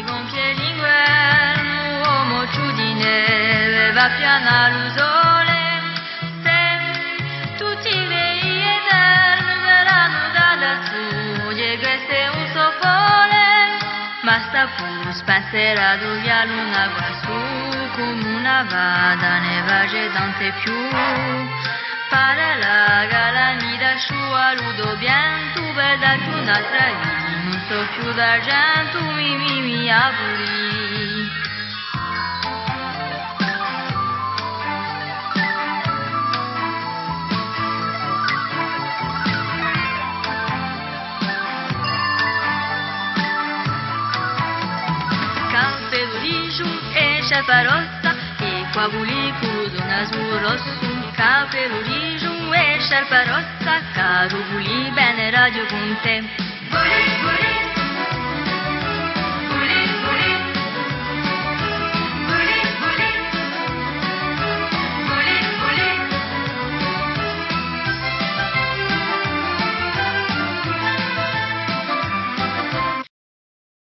gonfie lingue, uomo ciudine, va piana l'usole, se tutti lei eterni verranno da lassù, e questo è un sopore, ma sta pur spenserato via luna quassù, come una vada ne vagedante più. Para la galanida sua ludo bien, tu veda che una traidi, non so più d'argento, mi auguri. Campello liscio e sciarpa rossa, e qua voli cudo naso rosso. Capello liscio e sciarpa rossa, caro voli bene radio con te.